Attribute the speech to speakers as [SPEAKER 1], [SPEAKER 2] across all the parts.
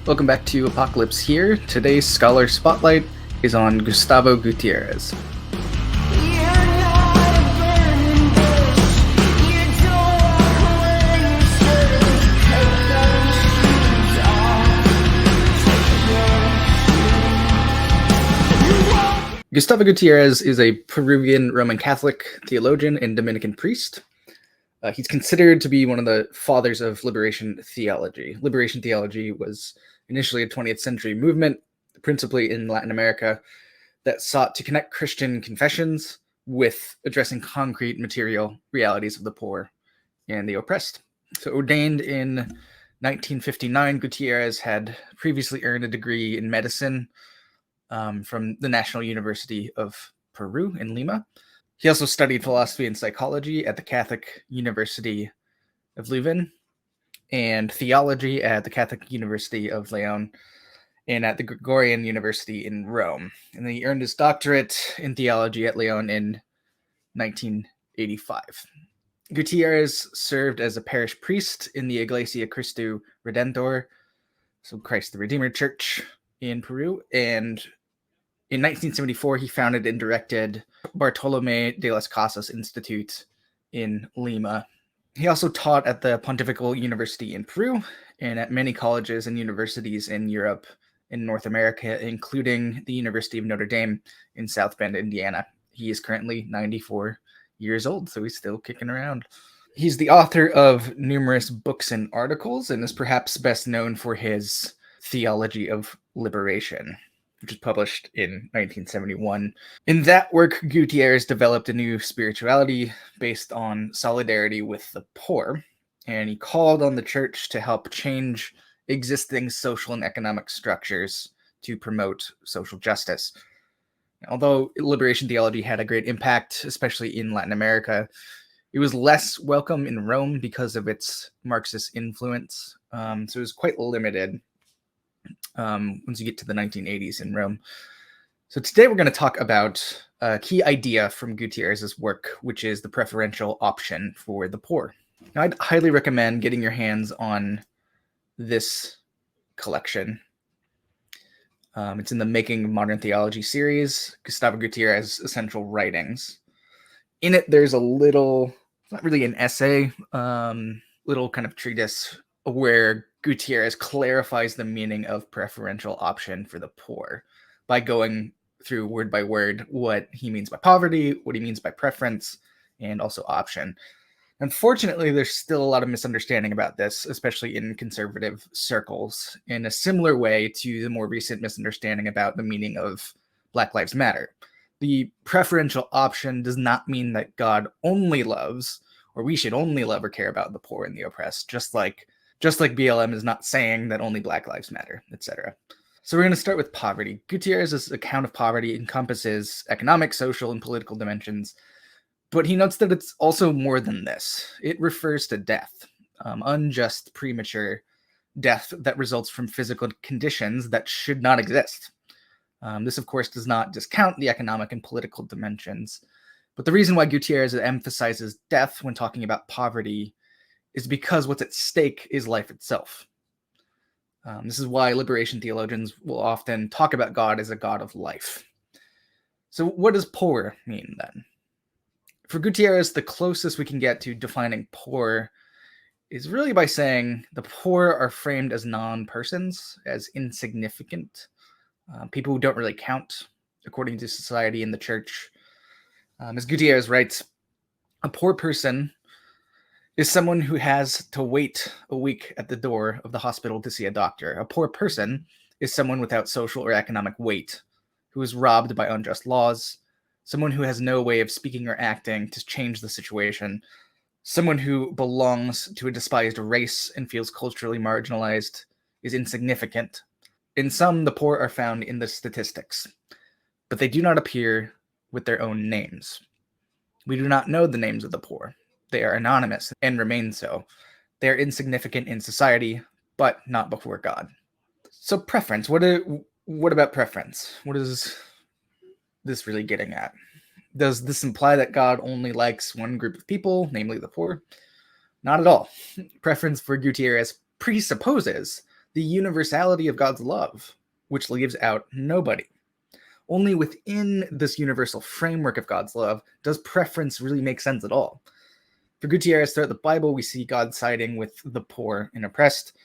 [SPEAKER 1] Welcome back to Apocalypse Here. Today's Scholar Spotlight is on Gustavo Gutiérrez. Gustavo Gutiérrez is a Peruvian Roman Catholic theologian and Dominican priest. He's considered to be one of the fathers of liberation theology. Liberation theology was initially a 20th century movement, principally in Latin America, that sought to connect Christian confessions with addressing concrete material realities of the poor and the oppressed. So ordained in 1959, Gutiérrez had previously earned a degree in medicine from the National University of Peru in Lima. He also studied philosophy and psychology at the Catholic University of Leuven and theology at the Catholic University of León and at the Gregorian University in Rome. And then he earned his doctorate in theology at León in 1985. Gutiérrez served as a parish priest in the Iglesia Cristo Redentor, so Christ the Redeemer Church in Peru, and in 1974, he founded and directed Bartolomé de las Casas Institute in Lima. He also taught at the Pontifical University in Peru and at many colleges and universities in Europe and North America, including the University of Notre Dame in South Bend, Indiana. He is currently 94 years old, so he's still kicking around. He's the author of numerous books and articles and is perhaps best known for his Theology of Liberation, which was published in 1971. In that work, Gutiérrez developed a new spirituality based on solidarity with the poor, and he called on the church to help change existing social and economic structures to promote social justice. Although liberation theology had a great impact, especially in Latin America, it was less welcome in Rome because of its Marxist influence, so it was quite limited once you get to the 1980s in Rome. So today we're going to talk about a key idea from Gutiérrez's work, which is the preferential option for the poor. Now, I'd highly recommend getting your hands on this collection. It's in the Making Modern Theology series, Gustavo Gutiérrez's Essential Writings. In it, there's a little, not really an essay, little kind of treatise where Gutiérrez clarifies the meaning of preferential option for the poor by going through word by word what he means by poverty, what he means by preference, and also option. Unfortunately, there's still a lot of misunderstanding about this, especially in conservative circles, in a similar way to the more recent misunderstanding about the meaning of Black Lives Matter. The preferential option does not mean that God only loves, or we should only love or care about the poor and the oppressed, just like BLM is not saying that only Black Lives Matter, etc. So we're going to start with poverty. Gutiérrez's account of poverty encompasses economic, social, and political dimensions, but he notes that it's also more than this. It refers to death, unjust, premature death that results from physical conditions that should not exist. This, of course, does not discount the economic and political dimensions, but the reason why Gutiérrez emphasizes death when talking about poverty is because what's at stake is life itself. This is why liberation theologians will often talk about God as a God of life. So what does poor mean then? For Gutiérrez, the closest we can get to defining poor is really by saying the poor are framed as non-persons, as insignificant, people who don't really count according to society and the church. As Gutiérrez writes, a poor person is someone who has to wait a week at the door of the hospital to see a doctor. A poor person is someone without social or economic weight, who is robbed by unjust laws, someone who has no way of speaking or acting to change the situation, someone who belongs to a despised race and feels culturally marginalized, is insignificant. In some, the poor are found in the statistics, but they do not appear with their own names. We do not know the names of the poor. They are anonymous and remain so. They are insignificant in society, but not before God. So preference, what about preference? What is this really getting at? Does this imply that God only likes one group of people, namely the poor? Not at all. Preference for Gutiérrez presupposes the universality of God's love, which leaves out nobody. Only within this universal framework of God's love does preference really make sense at all. For Gutiérrez, throughout the Bible, we see God siding with the poor and oppressed.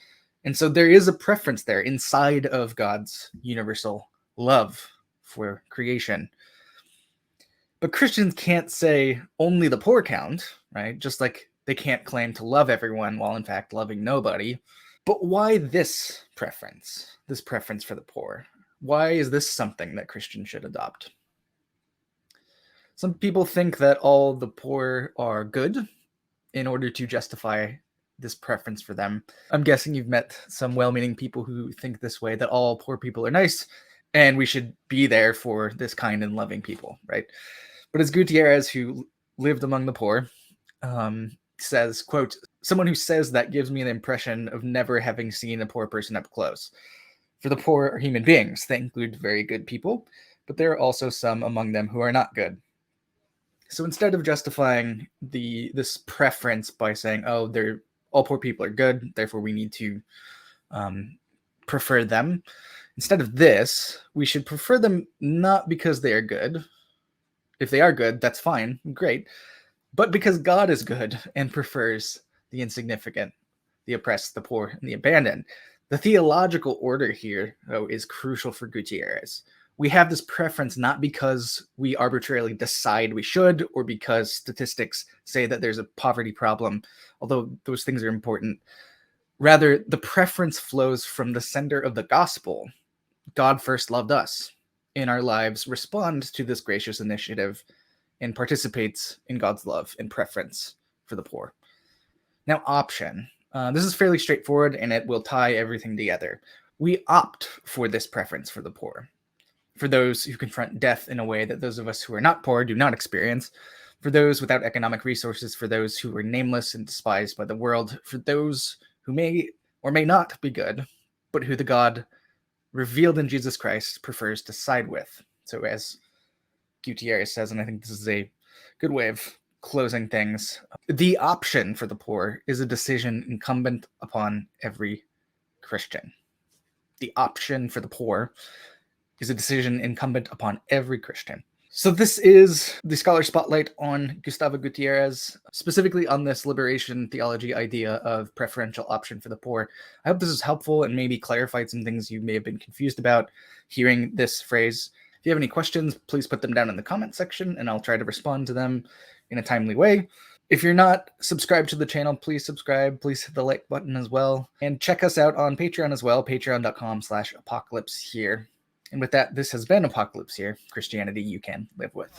[SPEAKER 1] And so there is a preference there inside of God's universal love for creation. But Christians can't say only the poor count, right? Just like they can't claim to love everyone while in fact loving nobody. But why this preference for the poor? Why is this something that Christians should adopt? Some people think that all the poor are good in order to justify this preference for them. I'm guessing you've met some well-meaning people who think this way, that all poor people are nice and we should be there for this kind and loving people, right? But as Gutiérrez, who lived among the poor, says, quote, "Someone who says that gives me the impression of never having seen a poor person up close. For the poor are human beings. They include very good people, but there are also some among them who are not good." So instead of justifying this preference by saying, "Oh, all poor people are good, therefore we need to prefer them," instead of this, we should prefer them not because they are good. If they are good, that's fine, great, but because God is good and prefers the insignificant, the oppressed, the poor, and the abandoned. The theological order here, though, is crucial for Gutiérrez. We have this preference not because we arbitrarily decide we should, or because statistics say that there's a poverty problem, although those things are important. Rather, the preference flows from the center of the gospel. God first loved us. In our lives, responds to this gracious initiative and participates in God's love and preference for the poor. Now, option. This is fairly straightforward, and it will tie everything together. We opt for this preference for the poor. For those who confront death in a way that those of us who are not poor do not experience. For those without economic resources. For those who are nameless and despised by the world. For those who may or may not be good, but who the God revealed in Jesus Christ prefers to side with. So as Gutiérrez says, and I think this is a good way of closing things, the option for the poor is a decision incumbent upon every Christian. The option for the poor is a decision incumbent upon every Christian. So this is the Scholar Spotlight on Gustavo Gutiérrez, specifically on this liberation theology idea of preferential option for the poor. I hope this is helpful and maybe clarified some things you may have been confused about hearing this phrase. If you have any questions, please put them down in the comment section and I'll try to respond to them in a timely way. If you're not subscribed to the channel, please subscribe. Please hit the like button as well. And check us out on Patreon as well, patreon.com/apocalypse here. And with that, this has been Apocalypse Here, Christianity you can live with.